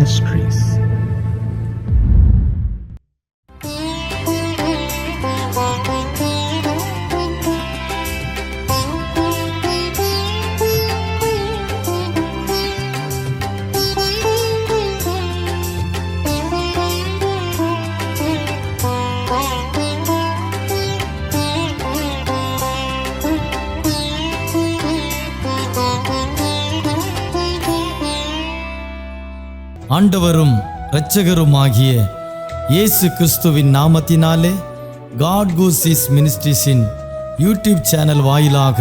Ministries. ஆண்டவரும் இரட்சகருமாகிய இயேசு கிறிஸ்துவின் நாமத்தினாலே காட் கூசிஸ் மினிஸ்ட்ரீஸின் யூடியூப் சேனல் வாயிலாக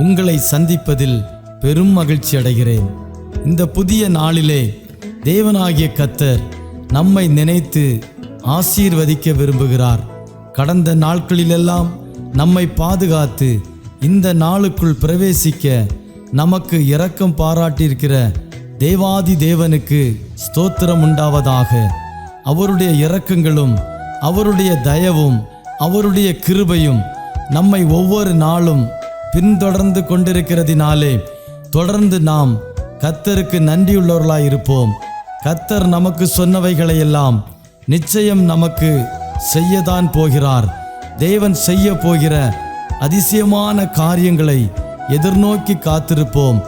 உங்களை சந்திப்பதில் பெரும் மகிழ்ச்சி அடைகிறேன். இந்த புதிய நாளிலே தேவனாகிய கர்த்தர் நம்மை நினைத்து ஆசீர்வதிக்க விரும்புகிறார். கடந்த நாட்களிலெல்லாம் நம்மை பாதுகாத்து இந்த நாளுக்குள் பிரவேசிக்க நமக்கு இரக்கம் பாராட்டியிருக்கிற தேவாதி தேவனுக்கு ஸ்தோத்திரம் உண்டாவதாக. அவருடைய இரக்கங்களும் அவருடைய தயவும் அவருடைய கிருபையும் நம்மை ஒவ்வொரு நாளும் பின்தொடர்ந்து கொண்டிருக்கிறதினாலே தொடர்ந்து நாம் கர்த்தருக்கு நன்றியுள்ளவர்களாய் இருப்போம். கர்த்தர் நமக்கு சொன்னவைகளையெல்லாம் நிச்சயம் நமக்கு செய்யத்தான் போகிறார். தேவன் செய்ய போகிற அதிசயமான காரியங்களை எதிர்நோக்கி காத்திருப்போம்.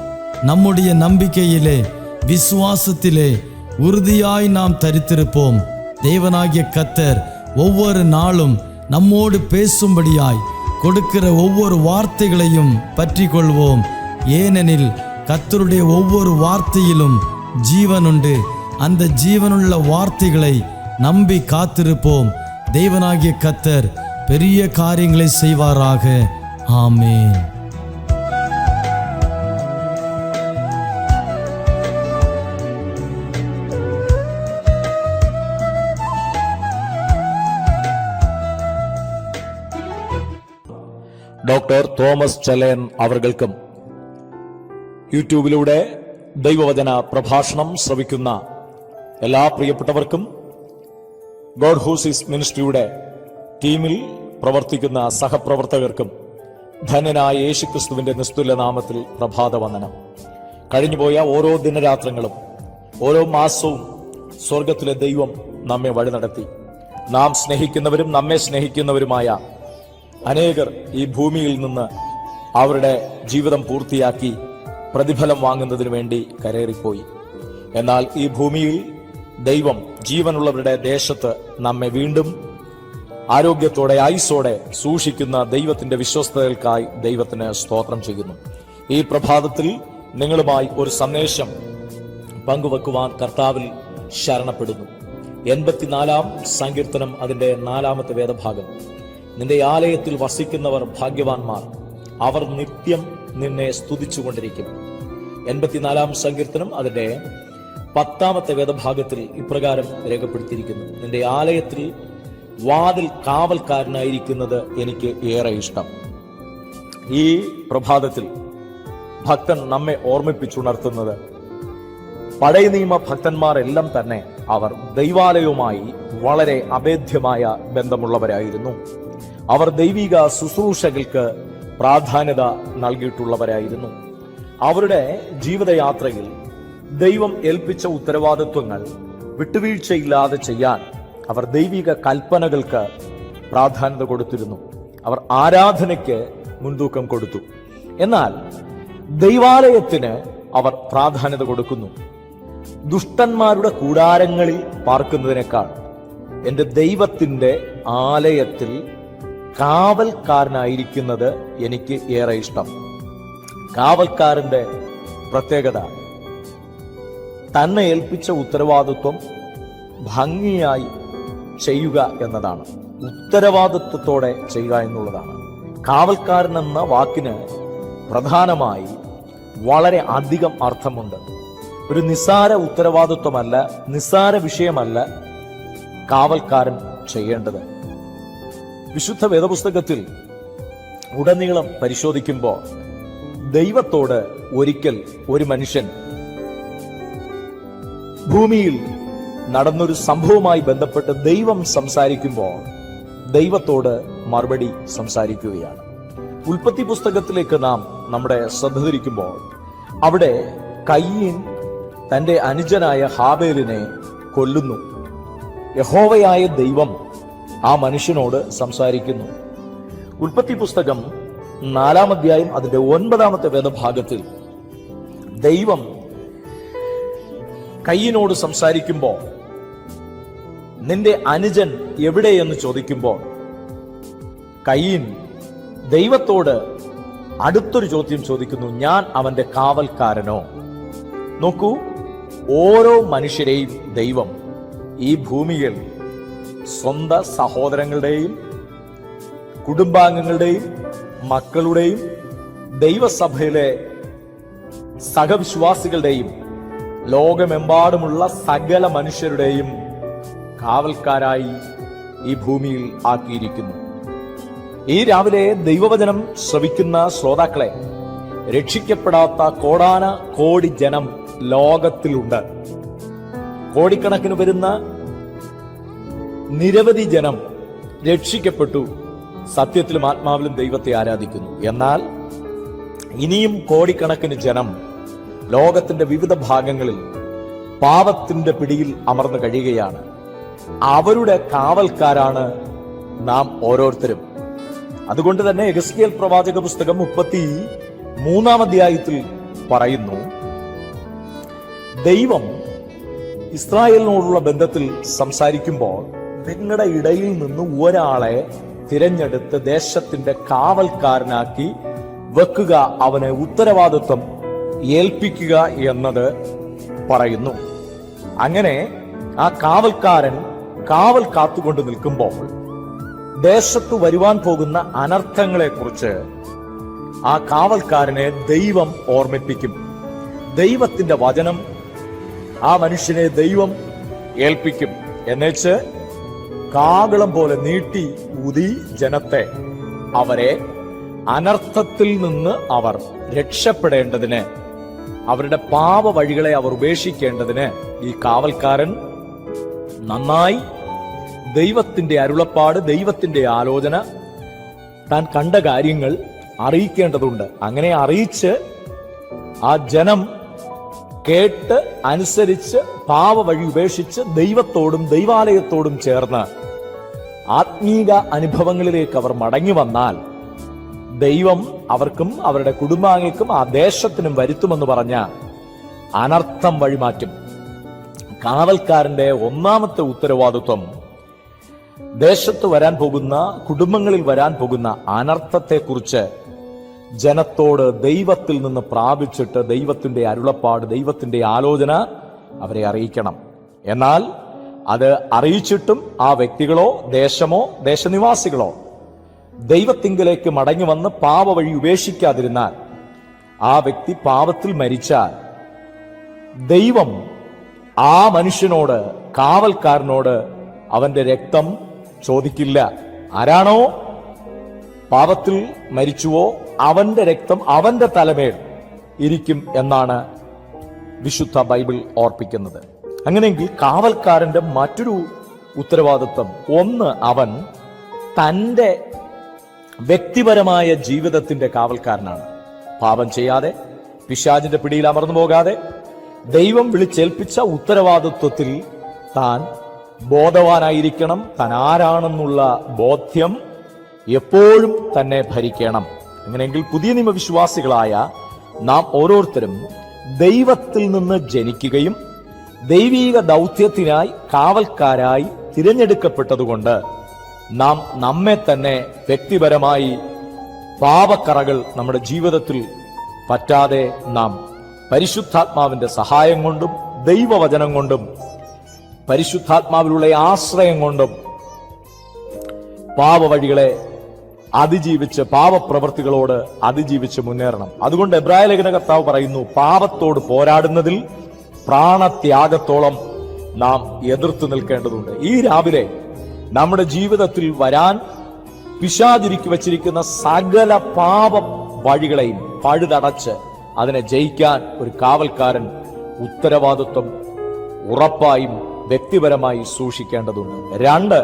நம்முடைய நம்பிக்கையிலே விசுவாசத்திலே உறுதியாய் நாம் தரித்திருப்போம். தேவனாகிய கர்த்தர் ஒவ்வொரு நாளும் நம்மோடு பேசும்படியாய் கொடுக்கிற ஒவ்வொரு வார்த்தைகளையும் பற்றி கொள்வோம். ஏனெனில் கர்த்தருடைய ஒவ்வொரு வார்த்தையிலும் ஜீவன் உண்டு. அந்த ஜீவனுள்ள வார்த்தைகளை நம்பி காத்திருப்போம். தேவனாகிய கர்த்தர் பெரிய காரியங்களை செய்வாராக. ஆமென். ഡോക്ടർ തോമസ് ചെലയൻ അവർകൾക്കും യൂട്യൂബിലൂടെ ദൈവവചന പ്രഭാഷണം ശ്രവിക്കുന്ന എല്ലാ പ്രിയപ്പെട്ടവർക്കും ഗോഡ് ഹൂസിസ് മിനിസ്ട്രിയുടെ ടീമിൽ പ്രവർത്തിക്കുന്ന സഹപ്രവർത്തകർക്കും ധന്യനായ യേശുക്രിസ്തുവിന്റെ നിസ്തുല്യ നാമത്തിൽ പ്രഭാതവന്ദനം. കഴിഞ്ഞുപോയ ഓരോ ദിനരാത്രങ്ങളും ഓരോ മാസവും സ്വർഗത്തിലെ ദൈവം നമ്മെ വഴി നടത്തി. നാം സ്നേഹിക്കുന്നവരും നമ്മെ സ്നേഹിക്കുന്നവരുമായ അനേകർ ഈ ഭൂമിയിൽ നിന്ന് അവരുടെ ജീവിതം പൂർത്തിയാക്കി പ്രതിഫലം വാങ്ങുന്നതിന് വേണ്ടി കരേറിപ്പോയി. എന്നാൽ ഈ ഭൂമിയിൽ ദൈവം ജീവനുള്ളവരുടെ ദേശത്ത് നമ്മെ വീണ്ടും ആരോഗ്യത്തോടെ ആയുസ്സോടെ സൂക്ഷിക്കുന്ന ദൈവത്തിന്റെ വിശ്വസ്തതകൾക്കായി ദൈവത്തിന് സ്തോത്രം ചെയ്യുന്നു. ഈ പ്രഭാതത്തിൽ നിങ്ങളുമായി ഒരു സന്ദേശം പങ്കുവെക്കുവാൻ കർത്താവിൽ ശരണപ്പെടുന്നു. 84-ാം സങ്കീർത്തനം അതിന്റെ 4-ാമത്തെ വേദഭാഗം. നിന്റെ ആലയത്തിൽ വസിക്കുന്നവർ ഭാഗ്യവാന്മാർ, അവർ നിത്യം നിന്നെ സ്തുതിച്ചുകൊണ്ടിരിക്കും. 84-ാം സങ്കീർത്തനം അതിന്റെ 10-ാമത്തെ വേദഭാഗത്തിൽ ഇപ്രകാരം രേഖപ്പെടുത്തിയിരിക്കുന്നു: നിന്റെ ആലയത്തിൽ വാതിൽ കാവൽക്കാരനായിരിക്കുന്നത് എനിക്ക് ഏറെ ഇഷ്ടം. ഈ പ്രഭാതത്തിൽ ഭക്തൻ നമ്മെ ഓർമ്മിപ്പിച്ചുണർത്തുന്നത് പഴയ നിയമ ഭക്തന്മാരെല്ലാം തന്നെ അവർ ദൈവാലയവുമായി വളരെ അഭേദ്യമായ ബന്ധമുള്ളവരായിരുന്നു. അവർ ദൈവിക ശുശ്രൂഷകൾക്ക് പ്രാധാന്യത നൽകിയിട്ടുള്ളവരായിരുന്നു. അവരുടെ ജീവിതയാത്രയിൽ ദൈവം ഏൽപ്പിച്ച ഉത്തരവാദിത്വങ്ങൾ വിട്ടുവീഴ്ചയില്ലാതെ ചെയ്യാൻ അവർ ദൈവിക കൽപ്പനകൾക്ക് പ്രാധാന്യത കൊടുത്തിരുന്നു. അവർ ആരാധനയ്ക്ക് മുൻതൂക്കം കൊടുത്തു. എന്നാൽ ദൈവാലയത്തിന് അവർ പ്രാധാന്യത കൊടുക്കുന്നു. ദുഷ്ടന്മാരുടെ കൂടാരങ്ങളിൽ പാർക്കുന്നതിനേക്കാൾ എൻ്റെ ദൈവത്തിൻ്റെ ആലയത്തിൽ കാവൽക്കാരനായിരിക്കുന്നത് എനിക്ക് ഏറെ ഇഷ്ടം. കാവൽക്കാരന്റെ പ്രത്യേകത തന്നെ ഏൽപ്പിച്ച ഉത്തരവാദിത്വം ഭംഗിയായി ചെയ്യുക എന്നതാണ്. ഉത്തരവാദിത്വത്തോടെ ചെയ്യുക എന്നുള്ളതാണ്. കാവൽക്കാരൻ എന്ന വാക്കിന് പ്രധാനമായി വളരെ അധികം അർത്ഥമുണ്ട്. ഒരു നിസ്സാര ഉത്തരവാദിത്വമല്ല, നിസ്സാര വിഷയമല്ല കാവൽക്കാരൻ ചെയ്യേണ്ടത്. വിശുദ്ധ വേദപുസ്തകത്തിൽ ഉടനീളം പരിശോധിക്കുമ്പോൾ ദൈവത്തോട് ഒരിക്കൽ ഒരു മനുഷ്യൻ ഭൂമിയിൽ നടന്നൊരു സംഭവവുമായി ബന്ധപ്പെട്ട് ദൈവം സംസാരിക്കുമ്പോൾ ദൈവത്തോട് മറുപടി സംസാരിക്കുകയാണ്. ഉൽപ്പത്തി പുസ്തകത്തിലേക്ക് നാം നമ്മുടെ ശ്രദ്ധ തിരിക്കുമ്പോൾ അവിടെ കയീൻ തന്റെ അനുജനായ ഹാബേലിനെ കൊല്ലുന്നു. യഹോവയായ ദൈവം ആ മനുഷ്യനോട് സംസാരിക്കുന്നു. ഉൽപ്പത്തി പുസ്തകം 4-ാം അധ്യായം അതിന്റെ 9-ാമത്തെ വേദഭാഗത്തിൽ ദൈവം കയ്യനോട് സംസാരിക്കുമ്പോൾ നിന്റെ അനുജൻ എവിടെയെന്ന് ചോദിക്കുമ്പോൾ കയ്യൻ ദൈവത്തോട് അടുത്തൊരു ചോദ്യം ചോദിക്കുന്നു, ഞാൻ അവന്റെ കാവൽക്കാരനോ? നോക്കൂ, ഓരോ മനുഷ്യരെയും ദൈവം ഈ ഭൂമിയിൽ സ്വന്തം സഹോദരങ്ങളുടെയും കുടുംബാംഗങ്ങളുടെയും മക്കളുടെയും ദൈവസഭയിലെ സഹവിശ്വാസികളുടെയും ലോകമെമ്പാടുമുള്ള സകല മനുഷ്യരുടെയും കാവൽക്കാരായി ഈ ഭൂമിയിൽ ആക്കിയിരിക്കുന്നു. ഈ രാവിലെ ദൈവവചനം ശ്രവിക്കുന്ന ശ്രോതാക്കളെ, രക്ഷിക്കപ്പെടാത്ത കോടാന കോടി ജനം ലോകത്തിലുണ്ട്. കോടിക്കണക്കിന് വരുന്ന നിരവധി ജനം രക്ഷിക്കപ്പെട്ടു, സത്യത്തിലും ആത്മാവിലും ദൈവത്തെ ആരാധിക്കുന്നു. എന്നാൽ ഇനിയും കോടിക്കണക്കിന് ജനം ലോകത്തിന്റെ വിവിധ ഭാഗങ്ങളിൽ പാപത്തിന്റെ പിടിയിൽ അമർന്നു കഴിയുകയാണ്. അവരുടെ കാവൽക്കാരാണ് നാം ഓരോരുത്തരും. അതുകൊണ്ട് തന്നെ യെഹെസ്കേൽ പ്രവാചക പുസ്തകം 33-ാം അധ്യായത്തിൽ പറയുന്നു, ദൈവം ഇസ്രായേലിനോടുള്ള ബന്ധത്തിൽ സംസാരിക്കുമ്പോൾ നിങ്ങളുടെ ഇടയിൽ നിന്ന് ഒരാളെ തിരഞ്ഞെടുത്ത് ദേശത്തിന്റെ കാവൽക്കാരനാക്കി വെക്കുക, അവനെ ഉത്തരവാദിത്വം ഏൽപ്പിക്കുക എന്നത് പറയുന്നു. അങ്ങനെ ആ കാവൽക്കാരൻ കാവൽ കാത്തുകൊണ്ട് നിൽക്കുമ്പോൾ ദേശത്ത് വരുവാൻ പോകുന്ന അനർത്ഥങ്ങളെക്കുറിച്ച് ആ കാവൽക്കാരനെ ദൈവം ഓർമ്മിപ്പിക്കും. ദൈവത്തിന്റെ വചനം ആ മനുഷ്യനെ ദൈവം ഏൽപ്പിക്കും. എന്നുവെച്ച് കാകളം പോലെ നീട്ടി ഊതി ജനത്തെ, അവരെ അനർത്ഥത്തിൽ നിന്ന് അവർ രക്ഷപ്പെടേണ്ടതിന്, അവരുടെ പാപ വഴികളെ അവർ ഉപേക്ഷിക്കേണ്ടതിന് ഈ കാവൽക്കാരൻ നന്നായി ദൈവത്തിന്റെ അരുളപ്പാട്, ദൈവത്തിന്റെ ആലോചന, താൻ കണ്ട കാര്യങ്ങൾ അറിയിക്കേണ്ടതുണ്ട്. അങ്ങനെ അറിയിച്ച് ആ ജനം കേട്ട് അനുസരിച്ച് പാപ വഴി ഉപേക്ഷിച്ച് ദൈവത്തോടും ദൈവാലയത്തോടും ചേർന്ന് ആത്മീക അനുഭവങ്ങളിലേക്ക് അവർ മടങ്ങി വന്നാൽ ദൈവം അവർക്കും അവരുടെ കുടുംബാംഗങ്ങൾക്കും ആ ദേശത്തിനും വരുത്തുമെന്ന് പറഞ്ഞ അനർത്ഥം വഴിമാറ്റും. കാവൽക്കാരന്റെ ഒന്നാമത്തെ ഉത്തരവാദിത്വം ദേശത്ത് വരാൻ പോകുന്ന, കുടുംബങ്ങളിൽ വരാൻ പോകുന്ന അനർത്ഥത്തെക്കുറിച്ച് ജനത്തോട് ദൈവത്തിൽ നിന്ന് പ്രാപിച്ചിട്ട് ദൈവത്തിന്റെ അരുളപ്പാട്, ദൈവത്തിന്റെ ആലോചന അവരെ അറിയിക്കണം. എന്നാൽ അത് അറിയിച്ചിട്ടും ആ വ്യക്തികളോ ദേശമോ ദേശനിവാസികളോ ദൈവത്തിങ്കലേക്ക് മടങ്ങി വന്ന് പാപ വഴി ഉപേക്ഷിക്കാതിരുന്നാൽ, ആ വ്യക്തി പാപത്തിൽ മരിച്ചാൽ ദൈവം ആ മനുഷ്യനോട്, കാവൽക്കാരനോട് അവന്റെ രക്തം ചോദിക്കില്ല. ആരാണോ പാപത്തിൽ മരിച്ചുവോ അവന്റെ രക്തം അവന്റെ തലമേൽ ഇരിക്കും എന്നാണ് വിശുദ്ധ ബൈബിൾ ഓർപ്പിക്കുന്നത്. അങ്ങനെയെങ്കിൽ കാവൽക്കാരന്റെ മറ്റൊരു ഉത്തരവാദിത്വം, ഒന്ന്, അവൻ തന്റെ വ്യക്തിപരമായ ജീവിതത്തിന്റെ കാവൽക്കാരനാണ്. പാപം ചെയ്യാതെ, പിശാചിന്റെ പിടിയിൽ അമർന്നു പോകാതെ, ദൈവം വിളിച്ചേൽപ്പിച്ച ഉത്തരവാദിത്വത്തിൽ താൻ ബോധവാനായിരിക്കണം. താൻ ആരാണെന്നുള്ള ബോധ്യം എപ്പോഴും തന്നെ ഭരിക്കണം. അങ്ങനെയെങ്കിൽ പുതിയ നിയമവിശ്വാസികളായ നാം ഓരോരുത്തരും ദൈവത്തിൽ നിന്ന് ജനിക്കുകയും ദൈവീക ദൗത്യത്തിനായി കാവൽക്കാരായി തിരഞ്ഞെടുക്കപ്പെട്ടതുകൊണ്ട് നാം നമ്മെ തന്നെ വ്യക്തിപരമായി പാപക്കറകൾ നമ്മുടെ ജീവിതത്തിൽ പറ്റാതെ നാം പരിശുദ്ധാത്മാവിന്റെ സഹായം കൊണ്ടും ദൈവവചനം കൊണ്ടും പരിശുദ്ധാത്മാവിലുള്ള ആശ്രയം കൊണ്ടും പാപവഴികളെ അതിജീവിച്ച്, പാപപ്രവൃത്തികളോട് അതിജീവിച്ച് മുന്നേറണം. അതുകൊണ്ട് എബ്രായ ലേഖന കർത്താവ് പറയുന്നു, പാപത്തോട് പോരാടുന്നതിൽ പ്രാണത്യാഗത്തോളം നാം എതിർത്തു നിൽക്കേണ്ടതുണ്ട്. ഈ രാവിലെ നമ്മുടെ ജീവിതത്തിൽ വരാൻ പിശാചിരിക്കു വച്ചിരിക്കുന്ന സകല പാപ വഴികളെയും പഴുതടച്ച് അതിനെ ജയിക്കാൻ ഒരു കാവൽക്കാരൻ ഉത്തരവാദിത്വം ഉറപ്പായും വ്യക്തിപരമായി സൂക്ഷിക്കേണ്ടതുണ്ട്. രണ്ട്,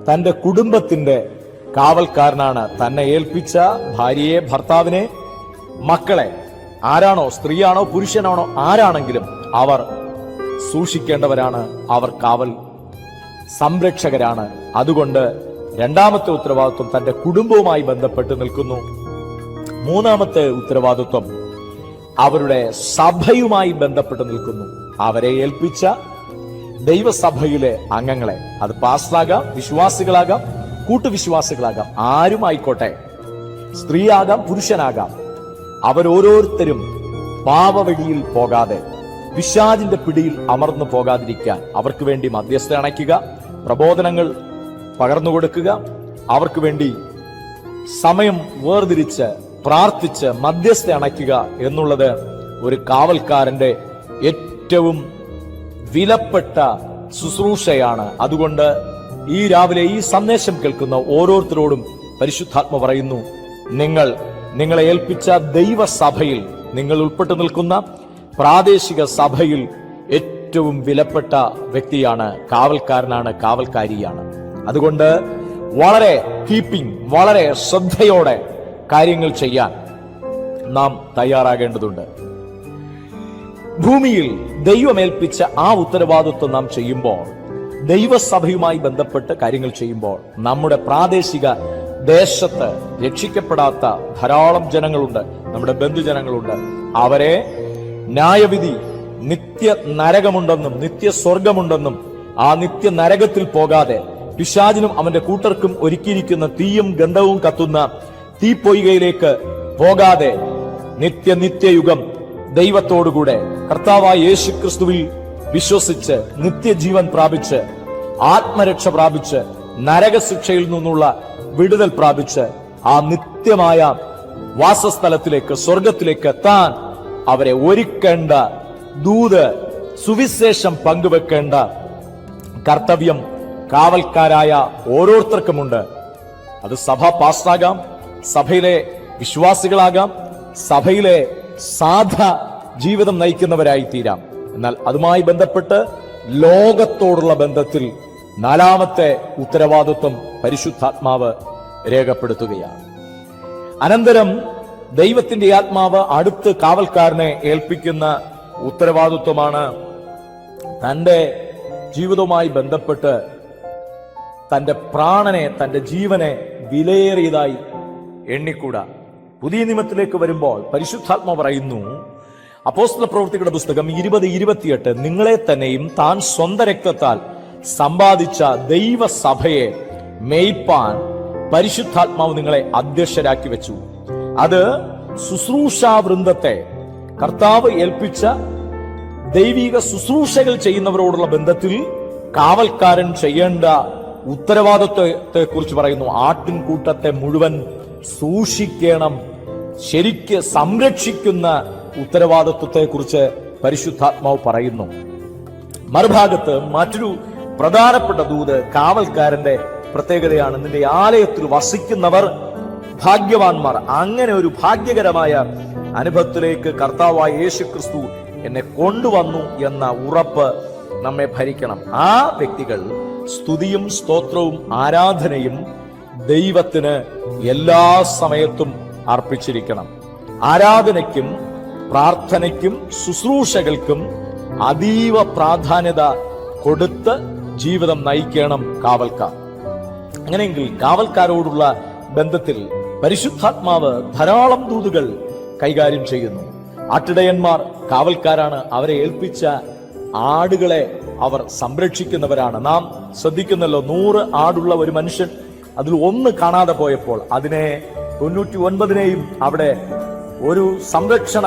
തന്റെ കുടുംബത്തിന്റെ കാവൽക്കാരനാണ്. തന്നെ ഏൽപ്പിച്ച ഭാര്യയെ, ഭർത്താവിനെ, മക്കളെ, ആരാണോ, സ്ത്രീയാണോ പുരുഷനാണോ ആരാണെങ്കിലും അവർ സൂക്ഷിക്കേണ്ടവരാണ്. അവർ കാവൽ സംരക്ഷകരാണ്. അതുകൊണ്ട് രണ്ടാമത്തെ ഉത്തരവാദിത്വം തന്റെ കുടുംബവുമായി ബന്ധപ്പെട്ട് നിൽക്കുന്നു. മൂന്നാമത്തെ ഉത്തരവാദിത്വം അവരുടെ സഭയുമായി ബന്ധപ്പെട്ട് നിൽക്കുന്നു. അവരെ ഏൽപ്പിച്ച ദൈവസഭയിലെ അംഗങ്ങളെ, അത് പാസ്റ്ററാകാം, വിശ്വാസികളാകാം, കൂട്ടുവിശ്വാസികളാകാം, ആരുമായിക്കോട്ടെ, സ്ത്രീയാകാം, പുരുഷനാകാം, അവരോരോരുത്തരും പാപവഴിയിൽ പോകാതെ, പിശാചിന്റെ പിടിയിൽ അമർന്നു പോകാതിരിക്കാൻ അവർക്ക് വേണ്ടി മധ്യസ്ഥ അണയ്ക്കുക, പ്രബോധനങ്ങൾ പകർന്നു കൊടുക്കുക, അവർക്ക് വേണ്ടി സമയം വേർതിരിച്ച് പ്രാർത്ഥിച്ച് മധ്യസ്ഥ അണയ്ക്കുക എന്നുള്ളത് ഒരു കാവൽക്കാരന്റെ ഏറ്റവും വിലപ്പെട്ട ശുശ്രൂഷയാണ്. അതുകൊണ്ട് ഈ രാവിലെ ഈ സന്ദേശം കേൾക്കുന്ന ഓരോരുത്തരോടും പരിശുദ്ധാത്മ പറയുന്നു, നിങ്ങളെ ഏൽപ്പിച്ച ദൈവസഭയിൽ, നിങ്ങൾ ഉൾപ്പെട്ടു നിൽക്കുന്ന പ്രാദേശിക സഭയിൽ ഏറ്റവും വിലപ്പെട്ട വ്യക്തിയാണ്, കാവൽക്കാരനാണ്, കാവൽക്കാരിയാണ്. അതുകൊണ്ട് വളരെ ശ്രദ്ധയോടെ കാര്യങ്ങൾ ചെയ്യാൻ നാം തയ്യാറാകേണ്ടതുണ്ട്. ഭൂമിയിൽ ദൈവമേൽപ്പിച്ച ആ ഉത്തരവാദിത്വം നാം ചെയ്യുമ്പോൾ, ദൈവസഭയുമായി ബന്ധപ്പെട്ട് കാര്യങ്ങൾ ചെയ്യുമ്പോൾ, നമ്മുടെ പ്രാദേശിക ദേശത്ത് രക്ഷിക്കപ്പെടാത്ത ധാരാളം ജനങ്ങളുണ്ട്, നമ്മുടെ ബന്ധുജനങ്ങളുണ്ട്. അവരെ ന്യായവിധി, നിത്യ നരകമുണ്ടെന്നും നിത്യ സ്വർഗമുണ്ടെന്നും ആ നിത്യ നരകത്തിൽ പോകാതെ പിശാചിനും അവന്റെ കൂട്ടർക്കും ഒരുക്കിയിരിക്കുന്ന തീയും ഗന്ധവും കത്തുന്ന തീപ്പൊയ്കയിലേക്ക് പോകാതെ നിത്യയുഗം ദൈവത്തോടുകൂടെ കർത്താവായ യേശു ക്രിസ്തുവിൽ വിശ്വസിച്ച് നിത്യജീവൻ പ്രാപിച്ച് ആത്മരക്ഷ പ്രാപിച്ച് നരകശിക്ഷയിൽ നിന്നുള്ള വിടുതൽ പ്രാപിച്ച് ആ നിത്യമായ വാസസ്ഥലത്തിലേക്ക്, സ്വർഗത്തിലേക്ക് എത്താൻ അവരെ ഒരുക്കേണ്ട ദൂത്, സുവിശേഷം പങ്കുവെക്കേണ്ട കർത്തവ്യം കാവൽക്കാരായ ഓരോരുത്തർക്കുമുണ്ട്. അത് സഭാ പാസ്റ്ററാകാം, സഭയിലെ വിശ്വാസികളാകാം, സഭയിലെ സാധാ ജീവിതം നയിക്കുന്നവരായി തീരാം. എന്നാൽ അതുമായി ബന്ധപ്പെട്ട് ലോകത്തോടുള്ള ബന്ധത്തിൽ നാലാമത്തെ ഉത്തരവാദിത്വം പരിശുദ്ധാത്മാവ് രേഖപ്പെടുത്തുകയാണ്. അനന്തരം ദൈവത്തിന്റെ ആത്മാവ് അടുത്ത് കാവൽക്കാരനെ ഏൽപ്പിക്കുന്ന ഉത്തരവാദിത്വമാണ് തന്റെ ജീവിതവുമായി ബന്ധപ്പെട്ട് തന്റെ പ്രാണനെ, തന്റെ ജീവനെ വിലയേറിയതായി എണ്ണിക്കൂടാ. പുതിയ നിയമത്തിലേക്ക് വരുമ്പോൾ പരിശുദ്ധാത്മാവ് പറയുന്നു, അപ്പോസ്തല പ്രവൃത്തികളുടെ പുസ്തകം 20:28, നിങ്ങളെ തന്നെയും താൻ സ്വന്തം രക്തത്താൽ സമ്പാദിച്ച ദൈവസഭയെ മേയ്പാൻ പരിശുദ്ധാത്മാവ് നിങ്ങളെ അധ്യക്ഷരാക്കി വെച്ചു. അത് ശുശ്രൂഷാവൃന്ദത്തെ, കർത്താവ് ഏൽപ്പിച്ച ദൈവിക ശുശ്രൂഷകൾ ചെയ്യുന്നവരോടുള്ള ബന്ധത്തിൽ കാവൽക്കാരൻ ചെയ്യേണ്ട ഉത്തരവാദിത്വത്തെ കുറിച്ച് പറയുന്നു. ആട്ടിൻകൂട്ടത്തെ മുഴുവൻ സൂക്ഷിക്കണം, ശരിക്ക് സംരക്ഷിക്കുന്ന ഉത്തരവാദിത്വത്തെ കുറിച്ച് പരിശുദ്ധാത്മാവ് പറയുന്നു. മറുഭാഗത്ത് മറ്റൊരു പ്രധാനപ്പെട്ട ദൂത് കാവൽക്കാരന്റെ പ്രത്യേകതയാണ്, നിന്റെ ആലയത്തിൽ വസിക്കുന്നവർ ഭാഗ്യവാന്മാർ. അങ്ങനെ ഒരു ഭാഗ്യകരമായ അനുഭവത്തിലേക്ക് കർത്താവായ യേശു ക്രിസ്തു എന്നെ കൊണ്ടുവന്നു എന്ന ഉറപ്പ് നമ്മെ ഭരിക്കണം. ആ വ്യക്തികൾ സ്തുതിയും സ്തോത്രവും ആരാധനയും ദൈവത്തിന് എല്ലാ സമയത്തും അർപ്പിച്ചിരിക്കണം. ആരാധനയ്ക്കും പ്രാർത്ഥനയ്ക്കും ശുശ്രൂഷകൾക്കും അതീവ പ്രാധാന്യത കൊടുത്ത് ജീവിതം നയിക്കണം കാവൽക്കാർ. അങ്ങനെയെങ്കിൽ കാവൽക്കാരോടുള്ള ബന്ധത്തിൽ പരിശുദ്ധാത്മാവ് ധാരാളം ദൂതുകൾ കൈകാര്യം ചെയ്യുന്നു. ആട്ടിടയന്മാർ കാവൽക്കാരാണ്. അവരെ ഏൽപ്പിച്ച ആടുകളെ അവർ സംരക്ഷിക്കുന്നവരാണ്. നാം ശ്രദ്ധിക്കുന്നല്ലോ, 100 ആടുള്ള ഒരു മനുഷ്യൻ അതിൽ ഒന്ന് കാണാതെ പോയപ്പോൾ അതിനെ 99നെയും അവിടെ ഒരു സംരക്ഷണ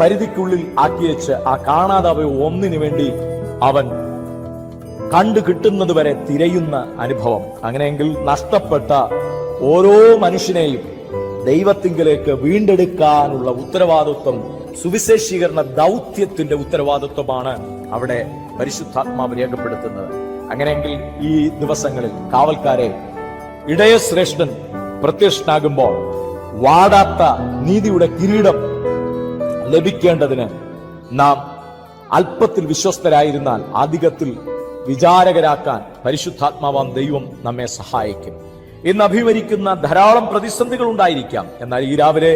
പരിധിക്കുള്ളിൽ ആക്കി വെച്ച് ആ കാണാതെ പോയ ഒന്നിനു വേണ്ടി അവൻ കണ്ടു കിട്ടുന്നത് വരെ തിരയുന്ന അനുഭവം. അങ്ങനെയെങ്കിൽ നഷ്ടപ്പെട്ട ഓരോ മനുഷ്യനെയും ദൈവത്തിങ്കിലേക്ക് വീണ്ടെടുക്കാനുള്ള ഉത്തരവാദിത്വം, സുവിശേഷീകരണ ദൗത്യത്തിന്റെ ഉത്തരവാദിത്വമാണ് അവിടെ പരിശുദ്ധാത്മാവ് രേഖപ്പെടുത്തുന്നത്. അങ്ങനെയെങ്കിൽ ഈ ദിവസങ്ങളിൽ കാവൽക്കാരെ ഇടയശ്രേഷ്ഠൻ പ്രത്യക്ഷനാകുമ്പോൾ വാടാത്ത നീതിയുടെ കിരീടം ലഭിക്കേണ്ടതിന് നാം അല്പത്തിൽ വിശ്വസ്തരായിരുന്നാൽ അധികത്തിൽ വിചാരകരാക്കാൻ പരിശുദ്ധാത്മാവാം ദൈവം നമ്മെ സഹായിക്കും. ഇന്ന് അഭിമുഖീകരിക്കുന്ന ധാരാളം പ്രതിസന്ധികൾ ഉണ്ടായിരിക്കാം. എന്നാൽ ഈ രാവിലെ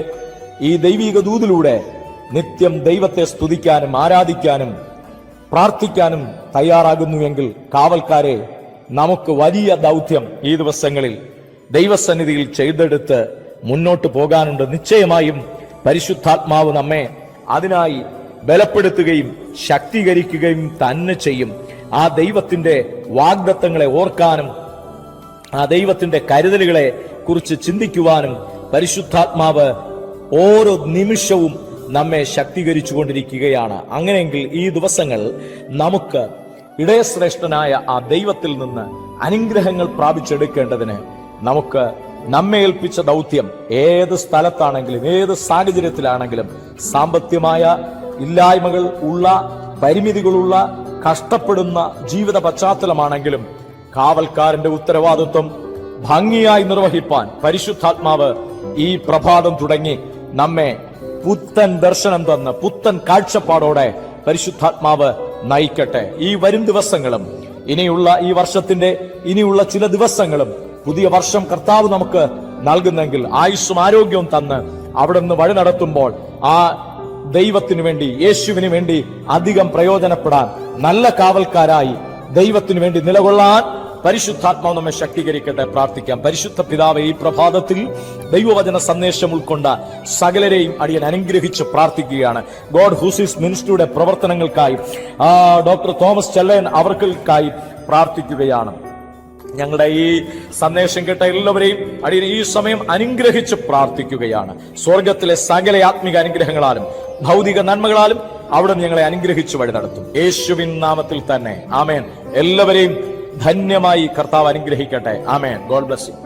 ഈ ദൈവിക ദൂതിലൂടെ നിത്യം ദൈവത്തെ സ്തുതിക്കാനും ആരാധിക്കാനും പ്രാർത്ഥിക്കാനും തയ്യാറാകുന്നുവെങ്കിൽ കാവൽക്കാരെ, നമുക്ക് വലിയ ദൗത്യം ഈ ദിവസങ്ങളിൽ ദൈവസന്നിധിയിൽ ചെയ്തെടുത്ത് മുന്നോട്ട് പോകാനുണ്ട്. നിശ്ചയമായും പരിശുദ്ധാത്മാവ് നമ്മെ അതിനായി ബലപ്പെടുത്തുകയും ശക്തീകരിക്കുകയും തന്നെ ചെയ്യും. ആ ദൈവത്തിന്റെ വാഗ്ദത്തങ്ങളെ ഓർക്കാനും ആ ദൈവത്തിന്റെ കരുതലുകളെ കുറിച്ച് ചിന്തിക്കുവാനും പരിശുദ്ധാത്മാവ് ഓരോ നിമിഷവും നമ്മെ ശക്തീകരിച്ചുകൊണ്ടിരിക്കുകയാണ്. അങ്ങനെയെങ്കിൽ ഈ ദിവസങ്ങൾ നമുക്ക് ഇടയശ്രേഷ്ഠനായ ആ ദൈവത്തിൽ നിന്ന് അനുഗ്രഹങ്ങൾ പ്രാപിച്ചെടുക്കേണ്ടതിന് നമുക്ക് നമ്മെ ഏൽപ്പിച്ച ദൗത്യം ഏത് സ്ഥലത്താണെങ്കിലും ഏത് സാഹചര്യത്തിലാണെങ്കിലും സാമ്പത്തികമായ ഇല്ലായ്മകൾ ഉള്ള, പരിമിതികളുള്ള, കഷ്ടപ്പെടുന്ന ജീവിത പശ്ചാത്തലമാണെങ്കിലും കാവൽക്കാരന്റെ ഉത്തരവാദിത്വം ഭംഗിയായി നിർവഹിപ്പാൻ പരിശുദ്ധാത്മാവ് ഈ പ്രഭാതം തുടങ്ങി നമ്മെ പുത്തൻ ദർശനം തന്ന് പുത്തൻ കാഴ്ചപ്പാടോടെ പരിശുദ്ധാത്മാവ് നയിക്കട്ടെ. ഈ വരും ദിവസങ്ങളും ഇനിയുള്ള ഈ വർഷത്തിന്റെ ഇനിയുള്ള ചില ദിവസങ്ങളും പുതിയ വർഷം കർത്താവ് നമുക്ക് നൽകുന്നെങ്കിൽ ആയുസ്സും ആരോഗ്യവും തന്ന് അവിടെ നിന്ന് വഴി നടത്തുമ്പോൾ ആ ദൈവത്തിനു വേണ്ടി, യേശുവിന് വേണ്ടി അധികം പ്രയോജനപ്പെടാൻ, നല്ല കാവൽക്കാരായി ദൈവത്തിനു വേണ്ടി നിലകൊള്ളാൻ പരിശുദ്ധാത്മാവ് നമ്മെ ശക്തീകരിക്കട്ടെ. പ്രാർത്ഥിക്കാം. പരിശുദ്ധ പിതാവേ, ഈ പ്രഭാതത്തിൽ ദൈവവചന സന്ദേശം ഉൾക്കൊണ്ട സകലരെയും അടിയൻ അനുഗ്രഹിച്ച് പ്രാർത്ഥിക്കുകയാണ്. ഗോഡ് ഹൂസിസ് മിനിസ്ട്രിയുടെ പ്രവർത്തനങ്ങൾക്കായി ഡോക്ടർ തോമസ് ചെല്ലൻ അവർക്കായി പ്രാർത്ഥിക്കുകയാണ്. ഞങ്ങളുടെ ഈ സന്ദേശം കേട്ട എല്ലാവരെയും അടിയൻ ഈ സമയം അനുഗ്രഹിച്ച് പ്രാർത്ഥിക്കുകയാണ്. സ്വർഗത്തിലെ സകല ആത്മിക അനുഗ്രഹങ്ങളാലും ഭൗതിക നന്മകളാലും അവിടെ ഞങ്ങളെ അനുഗ്രഹിച്ച് വഴി നടത്തും. യേശുവിൻ നാമത്തിൽ തന്നെ ആമേൻ. എല്ലാവരെയും ധന്യമായി കർത്താവ് അനുഗ്രഹിക്കട്ടെ. ആമേൻ. God bless you.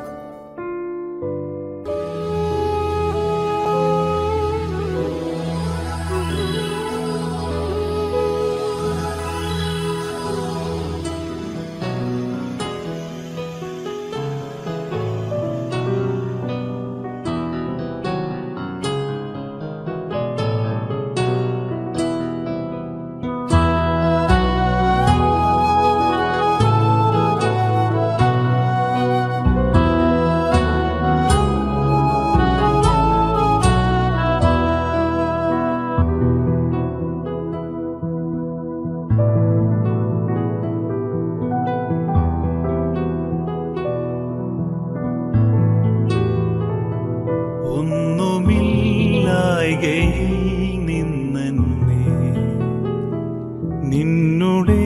നിന്നുടെ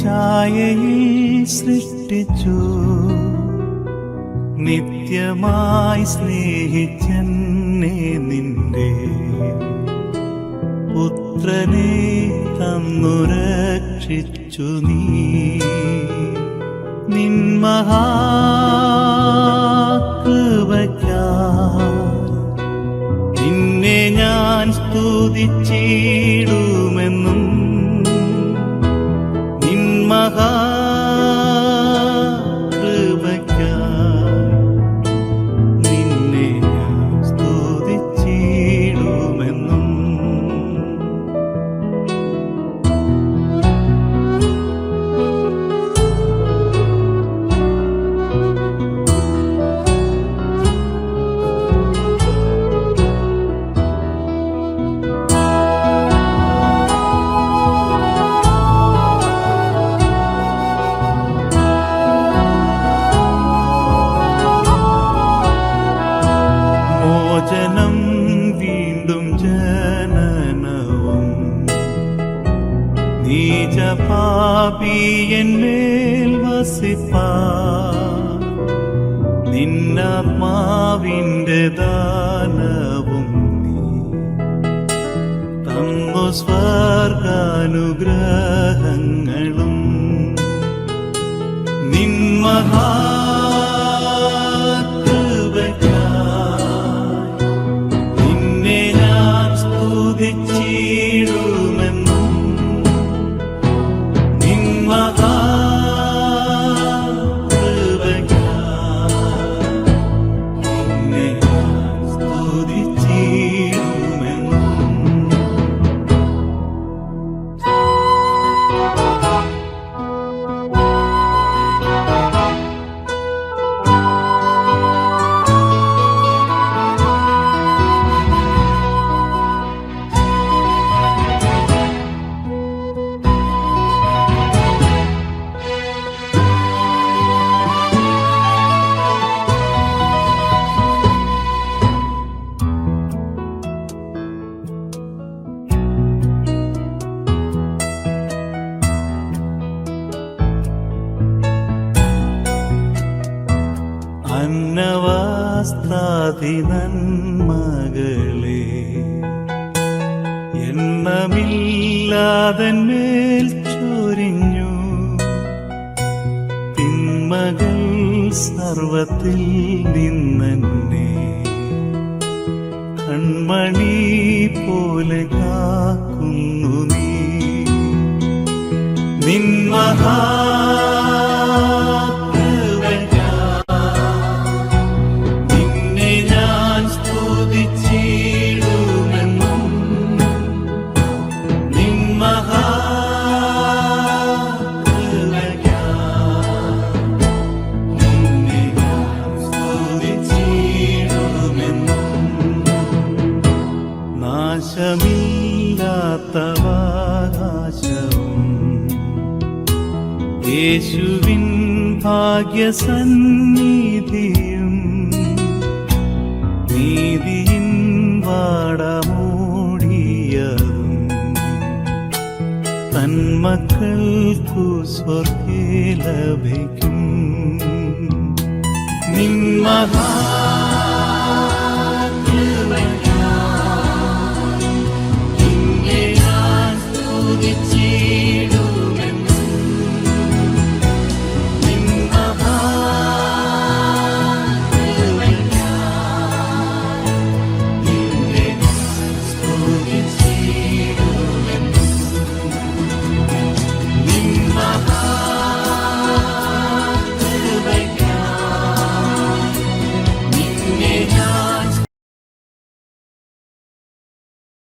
ഛായയിൽ സൃഷ്ടിച്ചു, നിത്യമായി സ്നേഹിച്ചെന്നെ നിന്റെ പുത്രനെ തന്നു രക്ഷിച്ചു നീ. നിൻ മഹാകൃപയ്ക്കായി നിന്നെ ഞാൻ സ്തുതിച്ചിടുമെന്നും, നിൻ മഹാകൃപയ്ക്കായി നിന്നെ ഞാൻ സ്തുതിച്ചിടുമെന്നും. മോചനം വീണ്ടും ജനനവും നീചപാപിയന്മേൽ വസിപ്പാൻ നിന്നാത്മാവിന്റെ ദാനവും നീ തന്നു സ്വർഗാനുഗ്രഹങ്ങളും. നിൻ നിന്നെ ഞാൻ സ്തുതിച്ചിടുമെന്നും, നിൻ മഹാകൃപയ്ക്കായി നിന്നെ ഞാൻ സ്തുതിച്ചിടുമെന്നും. ശാസ്താതി നന്മകളെ എണ്ണമില്ലാതെന്മേൽ ചൊരിഞ്ഞു. തിന്മകൾ സർവത്തിൽ നിന്നെ കൺമണി പോലെ കാക്കുന്നു നീ. നിൻ നിന്നെ ഞാൻ സ്തുതിച്ചിടുമെന്നും. നിൻ നിന്നെ ഞാൻ സ്തുതിച്ചിടുമെന്നും. നാശമില്ലാത്തവകാശവും യേശുവിൻ ഭാഗ്യസന്നിധിയും നീതിയിൻ വാടമൂടിയതും തന്മക്കൾക്കു സ്വർഗ്ഗേ ലഭിക്കും. നിൻ